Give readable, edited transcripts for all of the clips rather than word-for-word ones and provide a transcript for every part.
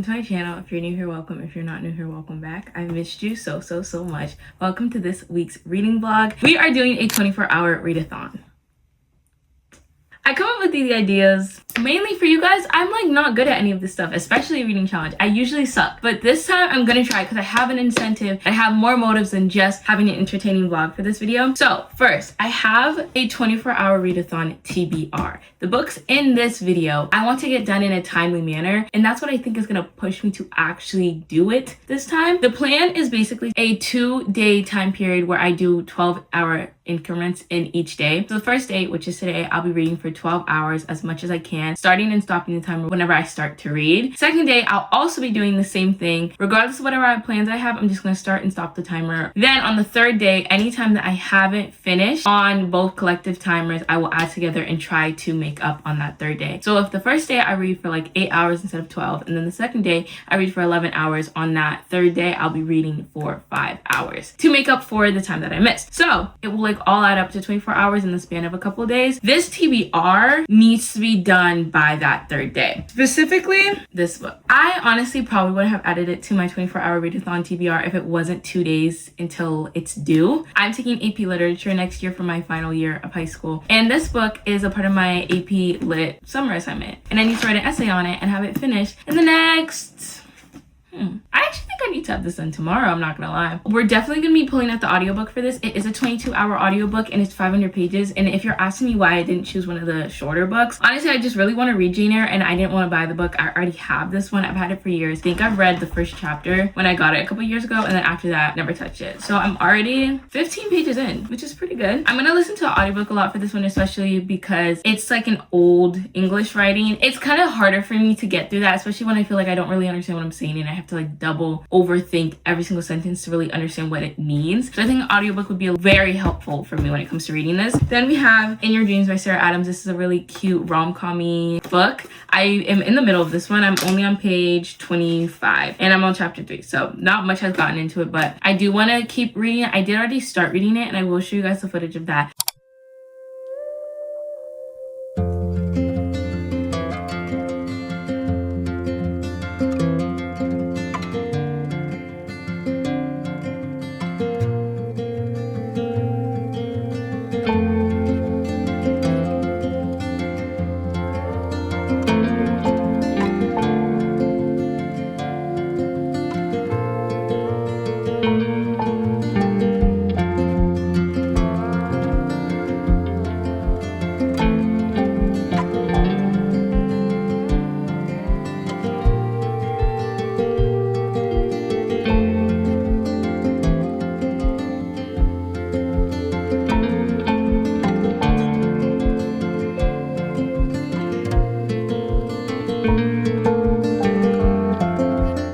welcome to my channel. If you're new here, welcome. If you're not new here, welcome back. I missed you so much. Welcome to this week's reading vlog. We are doing a 24-hour readathon. I come up with these ideas mainly for you guys. I'm like not good at any of this stuff, especially reading challenge. I usually suck, but this time I'm gonna try because I have an incentive. I have more motives than just having an entertaining vlog for this video. So first, I have a 24-hour readathon TBR. The books in this video, I want to get done in a timely manner, and that's what I think is gonna push me to actually do it this time. The plan is basically a 2-day time period where I do 12-hour increments in each day. So the first day, which is today, I'll be reading for 12 hours as much as I can, starting and stopping the timer whenever I start to read. Second day, I'll also be doing the same thing. Regardless of whatever plans I have, I'm just going to start and stop the timer. Then on the third day, anytime that I haven't finished on both collective timers, I will add together and try to make up on that third day. So if the first day I read for like 8 hours instead of 12, and then the second day I read for 11 hours, on that third day I'll be reading for 5 hours to make up for the time that I missed. So it will like all add up to 24 hours in the span of a couple of days. This TBR needs to be done by that third day. Specifically, this book. I honestly probably would have added it to my 24-hour readathon TBR if it wasn't 2 days until it's due. I'm taking AP Literature next year for my final year of high school, and this book is a part of my AP Lit summer assignment, and I need to write an essay on it and have it finished in the next... I actually think I need to have this done tomorrow, I'm not gonna lie. We're definitely gonna be pulling out the audiobook for this. It is a 22-hour audiobook and it's 500 pages. And if you're asking me why I didn't choose one of the shorter books, honestly, I just really want to read Jane Eyre and I didn't want to buy the book. I already have this one. I've had it for years. I think I've read the first chapter when I got it a couple years ago, and then after that, never touched it. So I'm already 15 pages in, which is pretty good. I'm gonna listen to the audiobook a lot for this one, especially because it's like an old English writing. It's kind of harder for me to get through that, especially when I feel like I don't really understand what I'm saying and I have to like double overthink every single sentence to really understand what it means. So I think an audiobook would be very helpful for me when it comes to reading this. Then we have In Your Dreams by Sarah Adams. This is a really cute rom-com-y book. I am in the middle of this one. I'm only on page 25 and I'm on chapter 3. So not much has gotten into it, but I do want to keep reading it. I did already start reading it and I will show you guys the footage of that.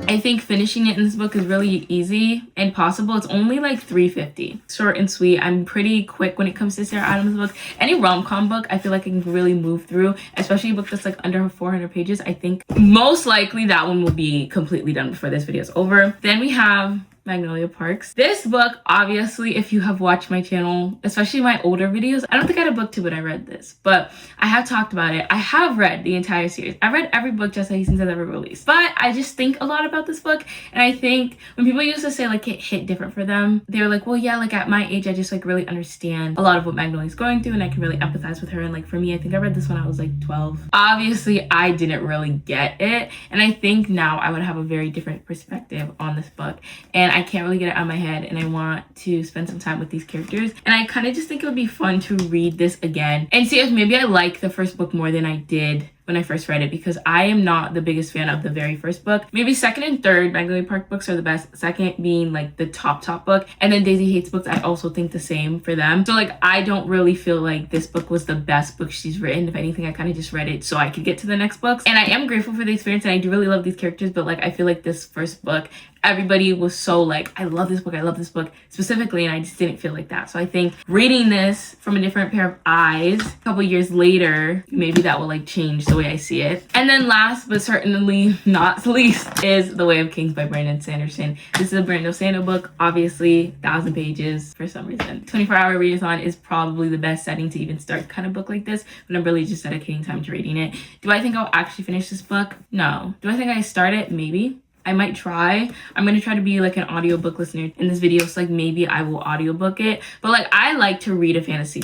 I think finishing it in this book is really easy and possible. It's only like $3.50. Short and sweet. I'm pretty quick when it comes to Sarah Adams' book. Any rom-com book, I feel like I can really move through, especially a book that's like under 400 pages. I think most likely that one will be completely done before this video is over. Then we have Magnolia Parks. This book, obviously, if you have watched my channel, especially my older videos, I don't think I had a book tube when I read this, but I have talked about it. I have read the entire series. I've read every book Jess Hastings has ever released, but I just think a lot about this book, and I think when people used to say like it hit different for them, they were like, well, yeah, like at my age, I just like really understand a lot of what Magnolia's going through, and I can really empathize with her. And like for me, I think I read this when I was like 12. Obviously, I didn't really get it, and I think now I would have a very different perspective on this book, and I can't really get it out of my head, and I want to spend some time with these characters. And I kind of just think it would be fun to read this again and see if maybe I like the first book more than I did when I first read it, because I am not the biggest fan of the very first book. Maybe second and third Magnolia Park books are the best, second being like the top book, and then Daisy Hates books, I also think the same for them. So like I don't really feel like this book was the best book she's written. If anything, I kind of just read it so I could get to the next books, and I am grateful for the experience and I do really love these characters, but like I feel like this first book, everybody was so like, I love this book specifically, and I just didn't feel like that. So I think reading this from a different pair of eyes a couple years later, maybe that will like change. So way I see it. And then last but certainly not least is The Way of Kings by Brandon Sanderson. This is a Brandon Sanderson book, obviously 1,000 pages for some reason. 24-hour readathon is probably the best setting to even start kind of book like this, but I'm really just dedicating time to reading it. Do I think I'll actually finish this book? No. Do I think I start it? Maybe. I might try. I'm going to try to be like an audiobook listener in this video, so like maybe I will audiobook it. But like I like to read a fantasy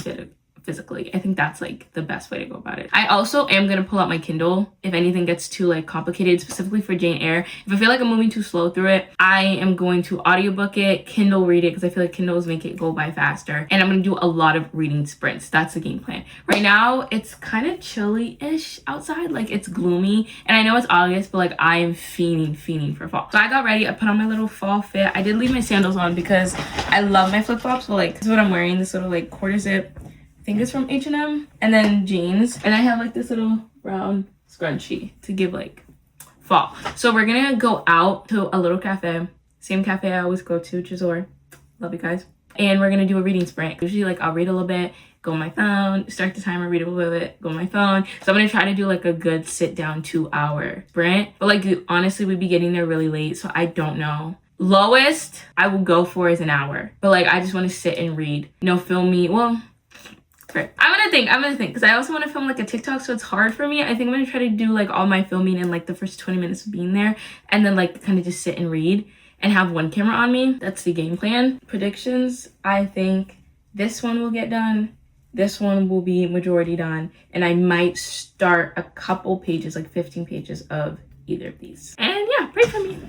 physically. I think that's like the best way to go about it. I also am gonna pull out my Kindle if anything gets too like complicated, specifically for Jane Eyre. If I feel like I'm moving too slow through it, I am going to audiobook it, Kindle read it, because I feel like Kindles make it go by faster. And I'm gonna do a lot of reading sprints. That's the game plan. Right now, it's kind of chilly-ish outside. Like it's gloomy. And I know it's August, but like I am fiending for fall. So I got ready. I put on my little fall fit. I did leave my sandals on because I love my flip-flops. But like this is what I'm wearing. This little like quarter zip. I think it's from H&M, and then jeans, and I have like this little brown scrunchie to give like fall. So we're gonna go out to a little cafe, same cafe I always go to, Tresor. Love you guys. And we're gonna do a reading sprint. Usually like I'll read a little bit, go on my phone, start the timer, read a little bit, go on my phone. So I'm gonna try to do like a good sit down 2-hour sprint. But like honestly, we'd be getting there really late, so I don't know. Lowest I will go for is an hour. But like I just wanna sit and read. No film me, well, I'm gonna think because I also want to film like a TikTok, so it's hard for me. I think I'm gonna try to do like all my filming in like the first 20 minutes of being there, and then like kind of just sit and read and have one camera on me. That's the game plan. Predictions, I think this one will get done, this one will be majority done, and I might start a couple pages, like 15 pages of either of these. And yeah, pray for me.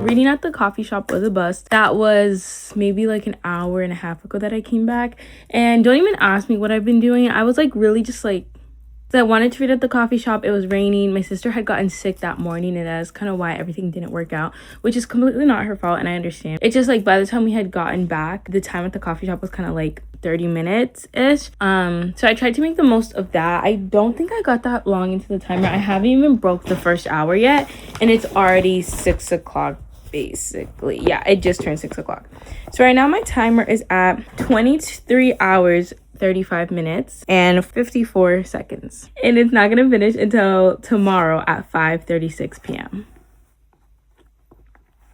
Reading at the coffee shop was a bust. That was maybe like an hour and a half ago that I came back. And don't even ask me what I've been doing. I was like really just like, I wanted to read at the coffee shop. It was raining. My sister had gotten sick that morning, and that's kind of why everything didn't work out, which is completely not her fault, and I understand. It's just like by the time we had gotten back, the time at the coffee shop was kind of like 30 minutes ish. So I tried to make the most of that. I don't think I got that long into the timer. I haven't even broke the first hour yet, and it's already 6 o'clock basically. Yeah, it just turned 6 o'clock. So right now my timer is at 23 hours 35 minutes and 54 seconds, and it's not gonna finish until tomorrow at 5:36 p.m.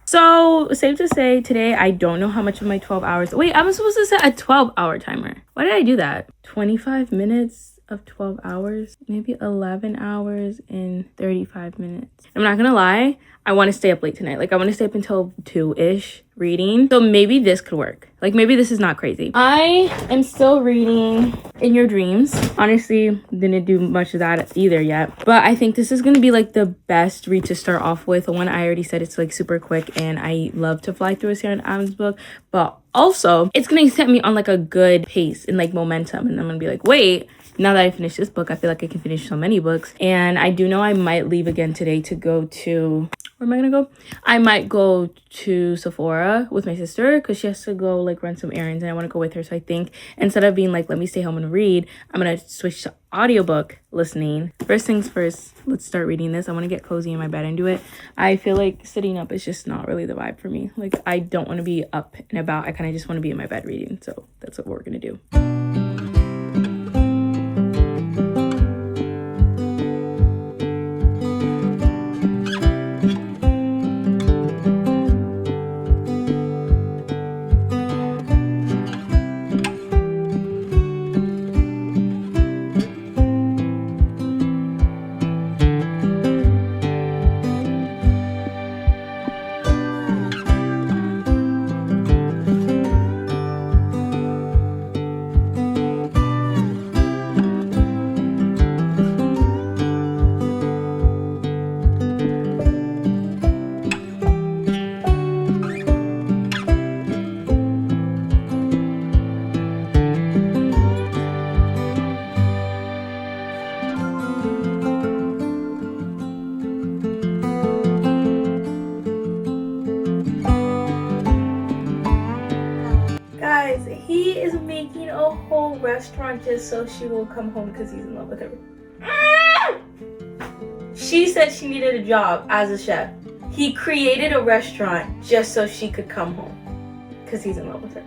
So safe to say today I don't know how much of my 12 hours. Wait, I was supposed to set a 12-hour timer. Why did I do that? 25 minutes of 12 hours, maybe 11 hours and 35 minutes. I'm not gonna lie, I want to stay up late tonight. Like I want to stay up until 2-ish reading. So maybe this could work. Like maybe this is not crazy. I am still reading In Your Dreams. Honestly, didn't do much of that either yet. But I think this is going to be like the best read to start off with. The one I already said it's like super quick, and I love to fly through a Sarah Adams book. But also, it's going to set me on like a good pace and like momentum. And I'm going to be like, wait, now that I finished this book, I feel like I can finish so many books. And I do know I might leave again today to go to where am I gonna go? I might go to Sephora with my sister because she has to go like run some errands and I want to go with her. So I think instead of being like, let me stay home and read, I'm gonna switch to audiobook listening. First things first, let's start reading this. I want to get cozy in my bed and do it. I feel like sitting up is just not really the vibe for me. Like I don't want to be up and about. I kind of just want to be in my bed reading. So that's what we're gonna do. Guys, he is making a whole restaurant just so she will come home because he's in love with her. She said she needed a job as a chef. He created a restaurant just so she could come home because he's in love with her.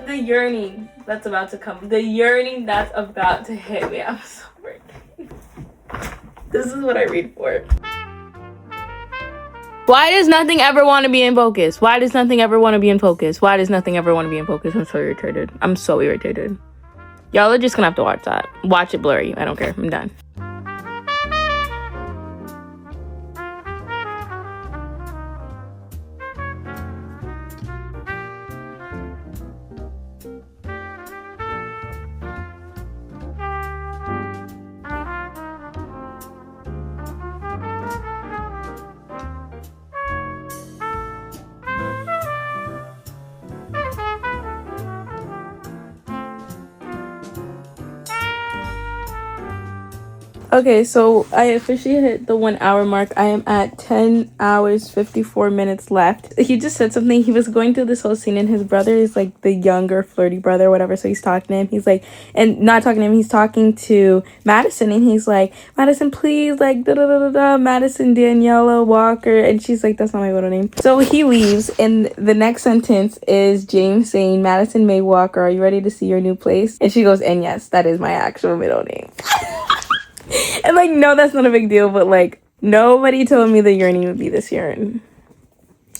The yearning that's about to come. The yearning that's about to hit me. I'm so ready. This is what I read for. Why does nothing ever want to be in focus? Why does nothing ever want to be in focus? Why does nothing ever want to be in focus? I'm so irritated. I'm so irritated. Y'all are just gonna have to watch that. Watch it blurry. I don't care. I'm done. Okay, so I officially hit the 1 hour mark. I am at 10 hours, 54 minutes left. He just said something. He was going through this whole scene and his brother is like the younger flirty brother or whatever. So he's talking to him. He's like, and not talking to him, he's talking to Madison and he's like, Madison, please, like, da-da-da-da-da, Madison Daniela Walker. And she's like, that's not my middle name. So he leaves and the next sentence is James saying, Madison May Walker, are you ready to see your new place? And she goes, and yes, that is my actual middle name. And like, no, that's not a big deal, but like, nobody told me the yearning would be this year, and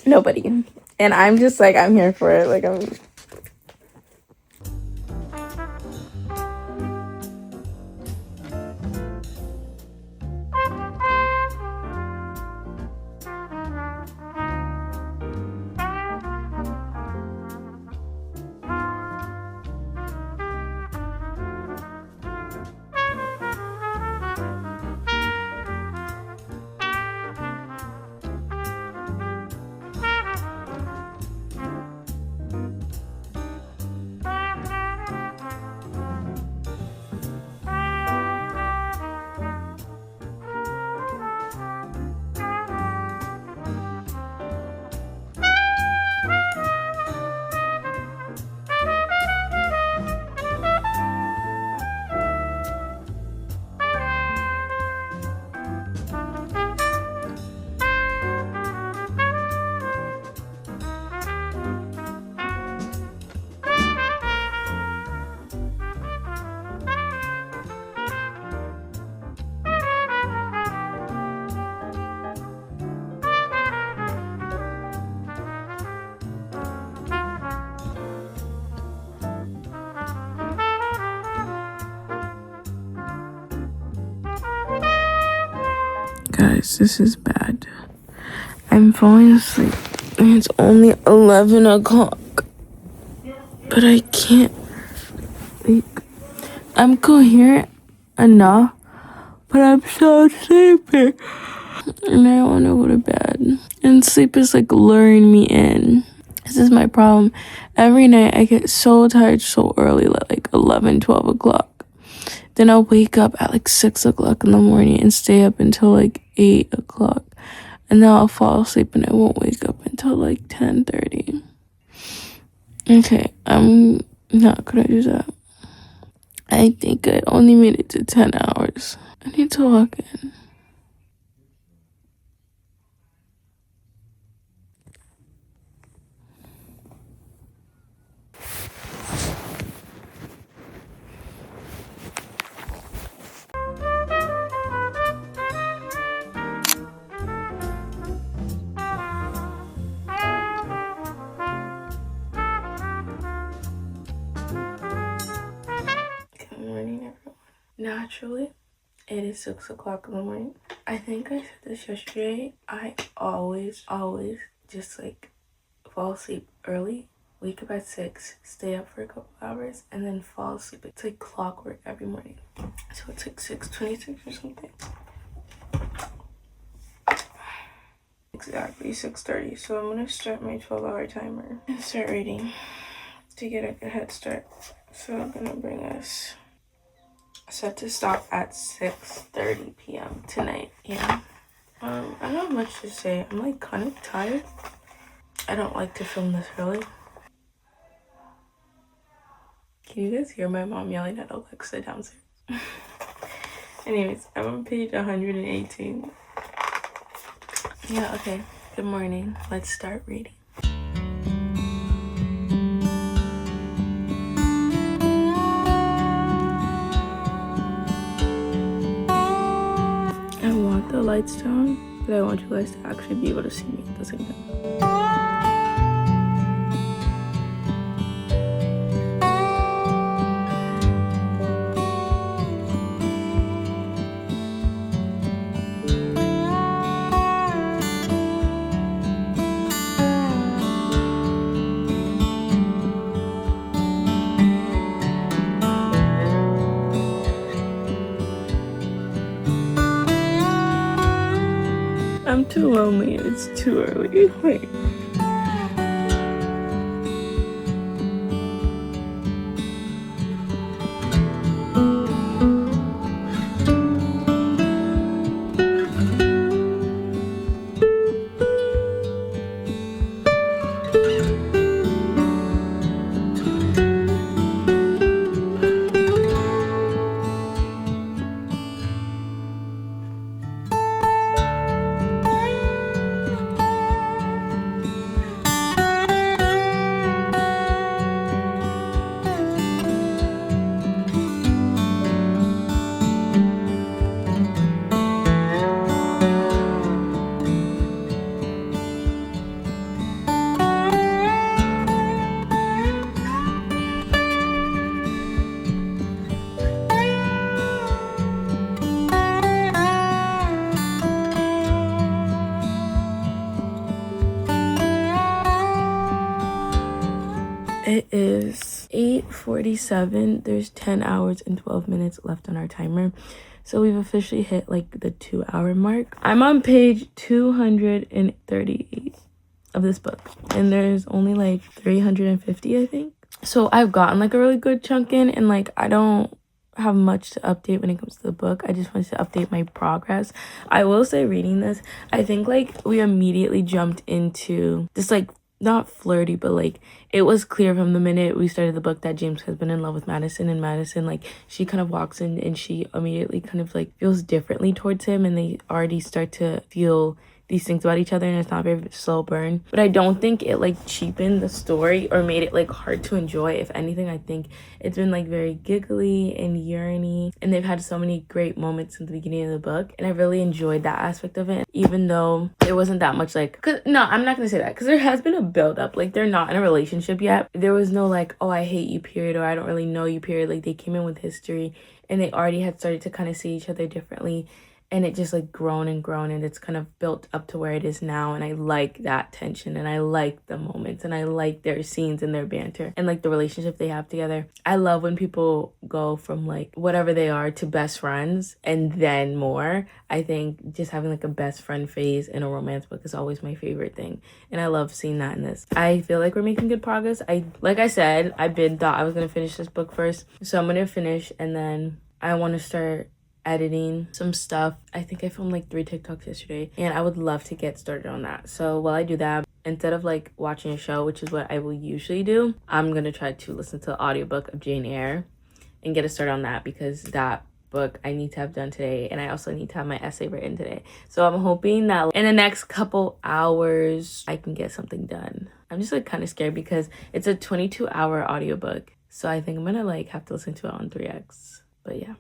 nobody. And I'm just like, I'm here for it. Like, I'm. Guys, this is bad. I'm falling asleep and it's only 11 o'clock. But I can't, like, I'm coherent enough, but I'm so sleepy. And I want to go to bed. And sleep is like luring me in. This is my problem. Every night I get so tired so early, like 11, 12 o'clock. Then I'll wake up at like 6 o'clock in the morning and stay up until like 8 o'clock. And then I'll fall asleep and I won't wake up until like 10:30. Okay, I'm not gonna do that. I think I only made it to 10 hours. I need to log in. Good morning, everyone. Naturally, it is 6 o'clock in the morning. I think I said this yesterday. I always just like fall asleep early, wake up at 6, stay up for a couple hours, and then fall asleep. It's like clockwork every morning. So it's like 6:26 or something. Exactly 6:30. So I'm gonna start my 12-hour timer and start reading to get a good head start. So I'm gonna bring us set to stop at 6:30 p.m. tonight. Yeah. I don't have much to say. I'm like kind of tired. I don't like to film this early. Can you guys hear my mom yelling at Alexa downstairs? Anyways, I'm on page 118. Yeah, okay. Good morning. Let's start reading. I want the lights down, but I want you guys to actually be able to see me at the same time. I'm too lonely. It's too early. Wait. It is 8:47. There's 10 hours and 12 minutes left on our timer. So we've officially hit like the 2-hour mark. I'm on page 238 of this book. And there's only like 350, I think. So I've gotten like a really good chunk in, and like I don't have much to update when it comes to the book. I just wanted to update my progress. I will say, reading this, I think like we immediately jumped into this like not flirty, but like it was clear from the minute we started the book that James has been in love with Madison, and Madison, like, she kind of walks in and she immediately kind of like feels differently towards him, and they already start to feel these things about each other, and it's not very slow burn. But I don't think it like cheapened the story or made it like hard to enjoy. If anything, I think it's been like very giggly and yearny, and they've had so many great moments in the beginning of the book, and I really enjoyed that aspect of it, even though there wasn't that much like, no, I'm not gonna say that, because there has been a build up. Like, they're not in a relationship yet. There was no like, oh, I hate you period, or I don't really know you period. Like, they came in with history and they already had started to kind of see each other differently. and it just like grown and grown, and it's kind of built up to where it is now. And I like that tension, and I like the moments, and I like their scenes and their banter and like the relationship they have together. I love when people go from like whatever they are to best friends and then more. I think just having like a best friend phase in a romance book is always my favorite thing, and I love seeing that in this. I feel like we're making good progress. Like I said, thought I was gonna finish this book first, so I'm gonna finish, and then I want to start editing some stuff. I think I filmed like 3 TikToks yesterday, and I would love to get started on that. So while I do that, instead of like watching a show, which is what I will usually do, I'm gonna try to listen to the audiobook of Jane Eyre and get a start on that, because that book I need to have done today, and I also need to have my essay written today. So I'm hoping that in the next couple hours I can get something done. I'm just like kind of scared because it's a 22-hour audiobook, so I think I'm gonna like have to listen to it on 3x. But yeah.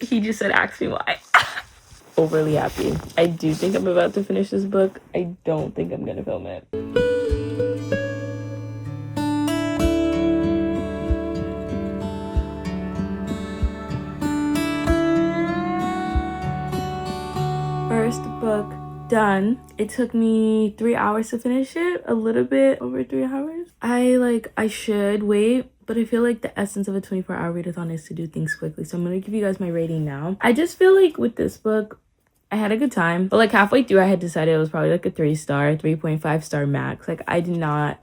He just said, ask me why. Overly happy. I do think I'm about to finish this book. I don't think I'm gonna film it. First book done. It took me 3 hours to finish it, a little bit over 3 hours. I should wait, but I feel like the essence of a 24-hour readathon is to do things quickly. So I'm gonna give you guys my rating now. I just feel like with this book, I had a good time, but like halfway through I had decided it was probably like a 3-star, 3.5 star max. Like I did not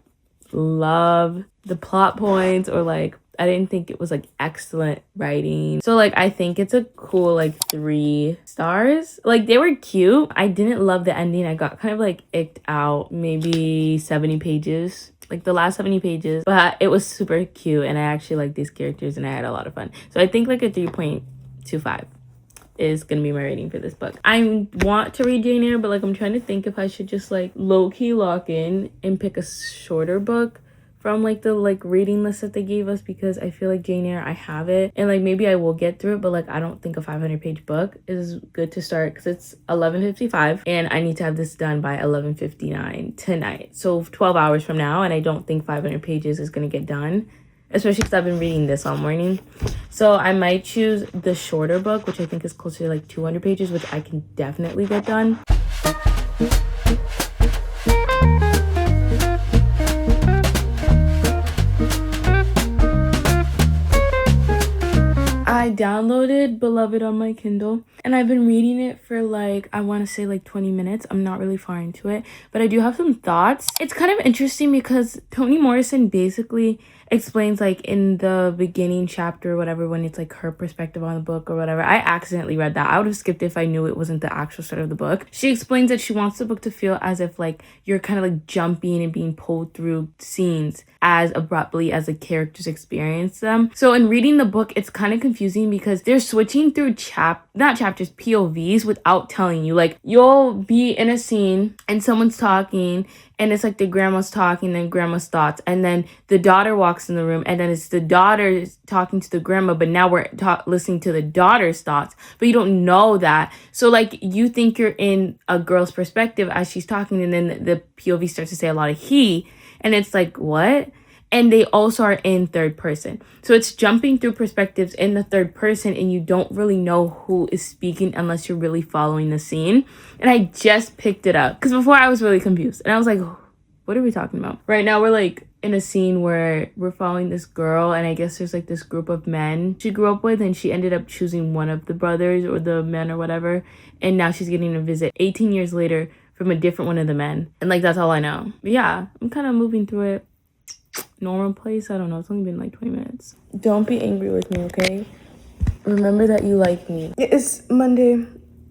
love the plot points, or like I didn't think it was like excellent writing. So like I think it's a cool like 3 stars. Like they were cute. I didn't love the ending. I got kind of like icked out maybe 70 pages, like the last 70 pages, but it was super cute, and I actually like these characters, and I had a lot of fun. So I think like a 3.25 is gonna be my rating for this book. I want to read Jane Eyre, but like I'm trying to think if I should just like low-key lock in and pick a shorter book from like the like reading list that they gave us, because I feel like Jane Eyre, I have it, and like maybe I will get through it, but like I don't think a 500-page book is good to start, because it's 11:55 and I need to have this done by 11:59 tonight, so 12 hours from now, and I don't think 500 pages is gonna get done, especially because I've been reading this all morning. So I might choose the shorter book, which I think is closer to like 200 pages, which I can definitely get done. I downloaded Beloved on my Kindle, and I've been reading it for like, I want to say like 20 minutes. I'm not really far into it, but I do have some thoughts. It's kind of interesting because Toni Morrison basically explains like in the beginning chapter or whatever, when it's like her perspective on the book or whatever. I accidentally read that. I would have skipped it if I knew it wasn't the actual start of the book. She explains that she wants the book to feel as if like you're kind of like jumping and being pulled through scenes as abruptly as the characters experience them. So in reading the book, it's kind of confusing because they're switching through not chapters, POVs, without telling you. Like you'll be in a scene and someone's talking, and it's like the grandma's talking and grandma's thoughts, and then the daughter walks in the room, and then it's the daughter talking to the grandma, but now we're listening to the daughter's thoughts, but you don't know that. So like you think you're in a girl's perspective as she's talking, and then the POV starts to say a lot of he, and it's like, what? And they also are in third person. So it's jumping through perspectives in the third person, and you don't really know who is speaking unless you're really following the scene. And I just picked it up because before I was really confused, and I was like, what are we talking about? Right now we're like in a scene where we're following this girl, and I guess there's like this group of men she grew up with, and she ended up choosing one of the brothers or the men or whatever, and now she's getting a visit 18 years later from a different one of the men, and like that's all I know. But yeah, I'm kind of moving through it. Normal place, I don't know, it's only been like 20 minutes. Don't be angry with me, okay? Remember that you like me. It's Monday,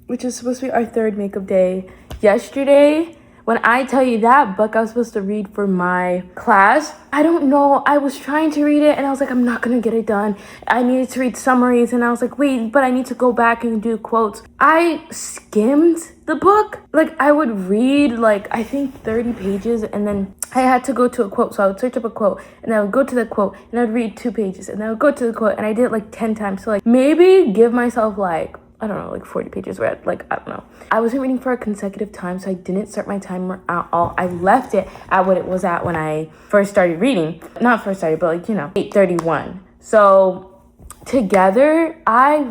which is supposed to be our 3rd makeup day. Yesterday When I tell you that book I was supposed to read for my class, I don't know. I was trying to read it and I was like, I'm not going to get it done. I needed to read summaries and I was like, wait, but I need to go back and do quotes. I skimmed the book. Like I would read like I think 30 pages and then I had to go to a quote. So I would search up a quote and I would go to the quote and I would read 2 pages and I would go to the quote and I did it like 10 times. So like maybe give myself like, I don't know, like 40 pages read. Like, I don't know. I wasn't reading for a consecutive time, so I didn't start my timer at all. I left it at what it was at when I first started reading. Not first started, but like, 8:31. So together, I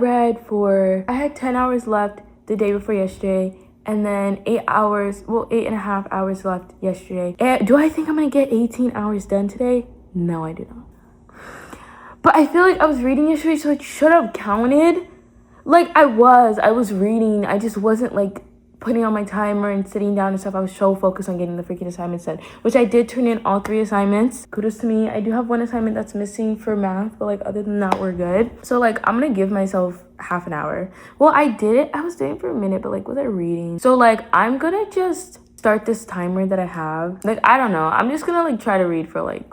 had 10 hours left the day before yesterday. And then 8.5 hours left yesterday. Do I think I'm going to get 18 hours done today? No, I do not. But I feel like I was reading yesterday, so it should have counted. Like, I was reading. I just wasn't, like, putting on my timer and sitting down and stuff. I was so focused on getting the freaking assignments done, which I did turn in all 3 assignments. Kudos to me. I do have 1 assignment that's missing for math, but, like, other than that, we're good. So, like, I'm gonna give myself half an hour. Well, I did it. I was doing it for a minute, but, like, was I reading? So, like, I'm gonna just start this timer that I have. Like, I don't know. I'm just gonna, like, try to read for, like,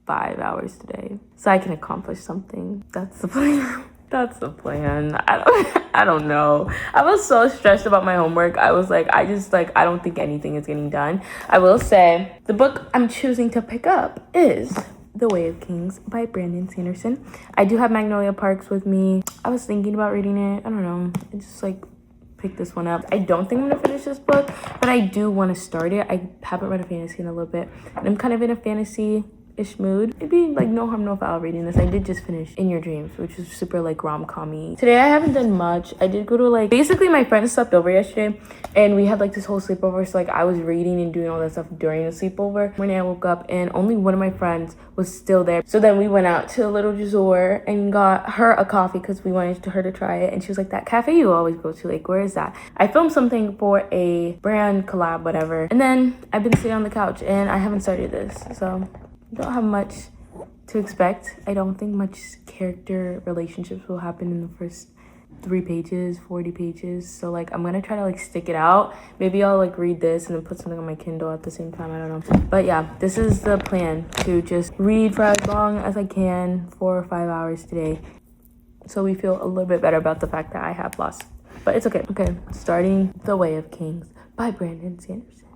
5 hours today so I can accomplish something. That's the plan. That's the plan. I don't know. I was so stressed about my homework. I was like, I don't think anything is getting done. I will say the book I'm choosing to pick up is The Way of Kings by Brandon Sanderson. I do have Magnolia Parks with me. I was thinking about reading it. I don't know. I just like picked this one up. I don't think I'm gonna finish this book, but I do want to start it. I haven't read a fantasy in a little bit, and I'm kind of in a fantasy-ish mood. It'd be like no harm, no foul reading this. I did just finish In Your Dreams, which is super like rom-com-y. Today I haven't done much. I did go to like, basically my friends slept over yesterday and we had like this whole sleepover. So like I was reading and doing all that stuff during the sleepover. Morning I woke up and only one of my friends was still there. So then we went out to Little Gisor and got her a coffee because we wanted her to try it. And she was like, that cafe you always go to, like, where is that? I filmed something for a brand collab, whatever. And then I've been sitting on the couch and I haven't started this. So don't have much to expect. I don't think much character relationships will happen in the first 3 pages, 40 pages. So like I'm gonna try to like stick it out. Maybe I'll like read this and then put something on my Kindle at the same time. I don't know. But yeah, this is the plan, to just read for as long as I can, 4 or 5 hours today. So we feel a little bit better about the fact that I have lost. But it's okay. Okay, starting The Way of Kings by Brandon Sanderson.